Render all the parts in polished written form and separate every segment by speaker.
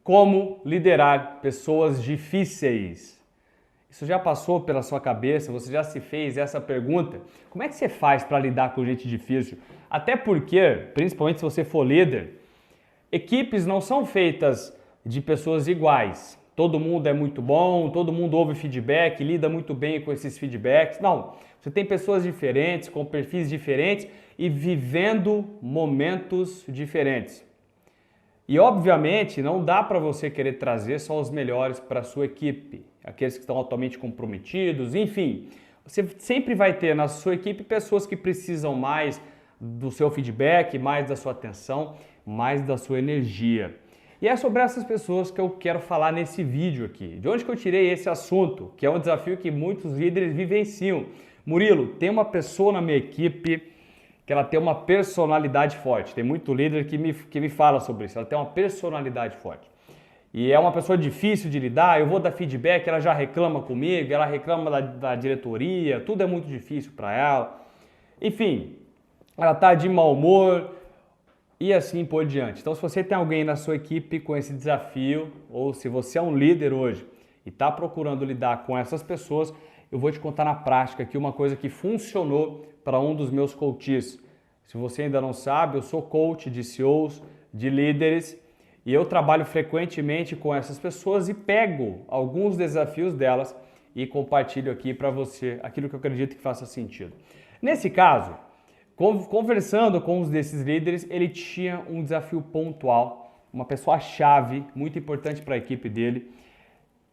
Speaker 1: Como liderar pessoas difíceis? Isso já passou pela sua cabeça? Você já se fez essa pergunta? Como é que você faz para lidar com gente difícil? Até porque, principalmente se você for líder, equipes não são feitas de pessoas iguais. Todo mundo é muito bom, todo mundo ouve feedback, lida muito bem com esses feedbacks. Não, você tem pessoas diferentes, com perfis diferentes e vivendo momentos diferentes. E obviamente não dá para você querer trazer só os melhores para a sua equipe, aqueles que estão altamente comprometidos, enfim. Você sempre vai ter na sua equipe pessoas que precisam mais do seu feedback, mais da sua atenção, mais da sua energia. E é sobre essas pessoas que eu quero falar nesse vídeo aqui. De onde que eu tirei esse assunto, que é um desafio que muitos líderes vivenciam. Murilo, tem uma pessoa na minha equipe que ela tem uma personalidade forte. Tem muito líder que me fala sobre isso. Ela tem uma personalidade forte. E é uma pessoa difícil de lidar, eu vou dar feedback, ela já reclama comigo, ela reclama da diretoria, tudo é muito difícil para ela. Enfim, ela está de mau humor e assim por diante. Então, se você tem alguém na sua equipe com esse desafio, ou se você é um líder hoje e está procurando lidar com essas pessoas, eu vou te contar na prática aqui uma coisa que funcionou para um dos meus coaches. Se você ainda não sabe, eu sou coach de CEOs, de líderes, e eu trabalho frequentemente com essas pessoas e pego alguns desafios delas e compartilho aqui para você aquilo que eu acredito que faça sentido. Nesse caso, conversando com um desses líderes, ele tinha um desafio pontual, uma pessoa-chave muito importante para a equipe dele.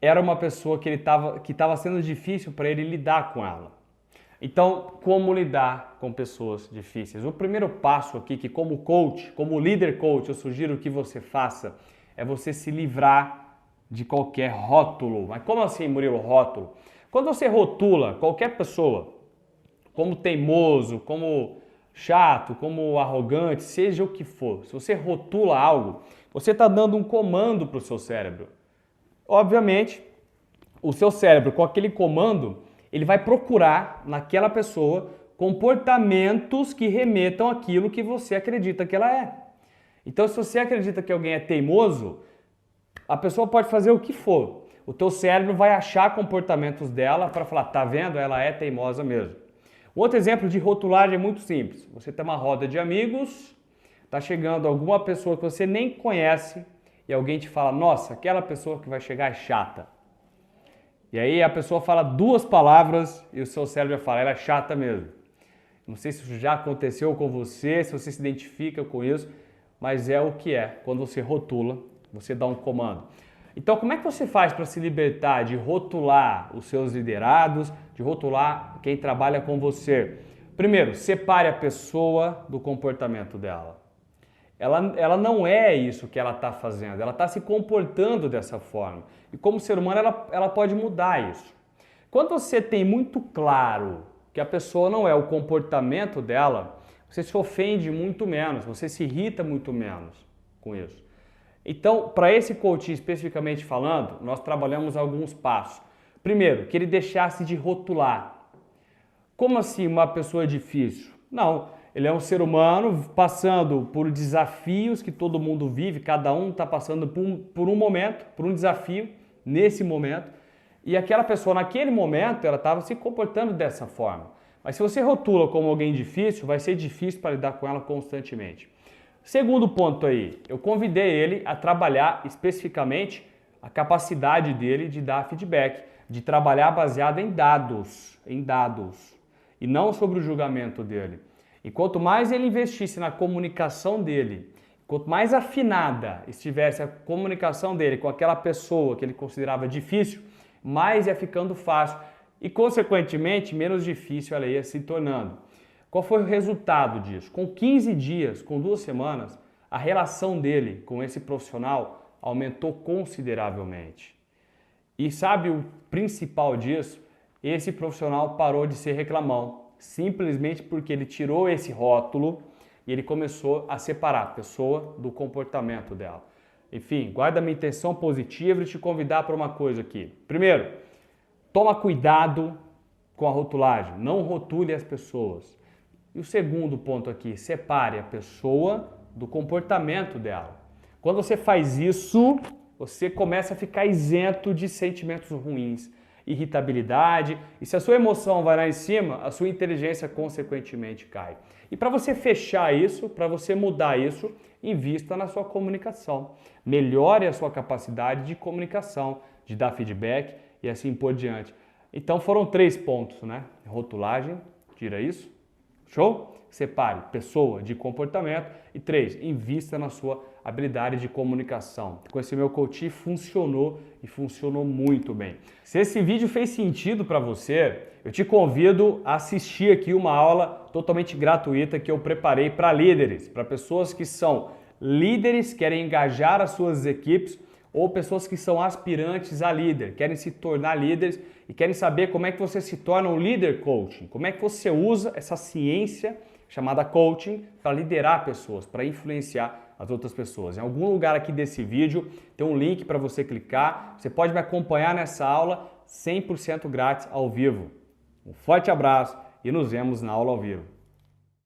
Speaker 1: Era uma pessoa que estava sendo difícil para ele lidar com ela. Então, como lidar com pessoas difíceis? O primeiro passo aqui, que como coach, como líder coach, eu sugiro que você faça, é você se livrar de qualquer rótulo. Mas como assim, Murilo, rótulo? Quando você rotula qualquer pessoa como teimoso, como chato, como arrogante, seja o que for, se você rotula algo, você está dando um comando para o seu cérebro. Obviamente, o seu cérebro, com aquele comando, ele vai procurar naquela pessoa comportamentos que remetam àquilo que você acredita que ela é. Então, se você acredita que alguém é teimoso, a pessoa pode fazer o que for. O teu cérebro vai achar comportamentos dela para falar, tá vendo? Ela é teimosa mesmo. Um outro exemplo de rotulagem é muito simples. Você tem uma roda de amigos, tá chegando alguma pessoa que você nem conhece e alguém te fala, nossa, aquela pessoa que vai chegar é chata. E aí a pessoa fala duas palavras e o seu cérebro já fala, ela é chata mesmo. Não sei se isso já aconteceu com você, se você se identifica com isso, mas é o que é. Quando você rotula, você dá um comando. Então, como é que você faz para se libertar de rotular os seus liderados, de rotular quem trabalha com você? Primeiro, separe a pessoa do comportamento dela. Ela não é isso que ela está fazendo, ela está se comportando dessa forma. E como ser humano, ela pode mudar isso. Quando você tem muito claro que a pessoa não é o comportamento dela, você se ofende muito menos, você se irrita muito menos com isso. Então, para esse coach especificamente falando, nós trabalhamos alguns passos. Primeiro, que ele deixasse de rotular. Como assim uma pessoa difícil? Não, ele é um ser humano passando por desafios que todo mundo vive, cada um está passando por um momento, por um desafio nesse momento, e aquela pessoa naquele momento ela estava se comportando dessa forma. Mas se você rotula como alguém difícil, vai ser difícil para lidar com ela constantemente. Segundo ponto aí, eu convidei ele a trabalhar especificamente a capacidade dele de dar feedback, de trabalhar baseado em dados, e não sobre o julgamento dele. E quanto mais ele investisse na comunicação dele, quanto mais afinada estivesse a comunicação dele com aquela pessoa que ele considerava difícil, mais ia ficando fácil e, consequentemente, menos difícil ela ia se tornando. Qual foi o resultado disso? Com 15 dias, com 2 semanas, a relação dele com esse profissional aumentou consideravelmente. E sabe o principal disso? Esse profissional parou de ser reclamão, simplesmente porque ele tirou esse rótulo e ele começou a separar a pessoa do comportamento dela. Enfim, guarda a minha intenção positiva e te convidar para uma coisa aqui. Primeiro, toma cuidado com a rotulagem, não rotule as pessoas. E o segundo ponto aqui, separe a pessoa do comportamento dela. Quando você faz isso, você começa a ficar isento de sentimentos ruins, irritabilidade, e se a sua emoção vai lá em cima, a sua inteligência consequentemente cai. E para você fechar isso, para você mudar isso, invista na sua comunicação. Melhore a sua capacidade de comunicação, de dar feedback e assim por diante. Então foram 3 pontos, né? Rotulagem, tira isso. Show? Separe pessoa de comportamento. E 3, invista na sua habilidade de comunicação. Com esse meu coaching funcionou e funcionou muito bem. Se esse vídeo fez sentido para você, eu te convido a assistir aqui uma aula totalmente gratuita que eu preparei para líderes, para pessoas que são líderes, querem engajar as suas equipes, ou pessoas que são aspirantes a líder, querem se tornar líderes e querem saber como é que você se torna um líder coaching, como é que você usa essa ciência chamada coaching para liderar pessoas, para influenciar as outras pessoas. Em algum lugar aqui desse vídeo tem um link para você clicar, você pode me acompanhar nessa aula 100% grátis ao vivo. Um forte abraço e nos vemos na aula ao vivo.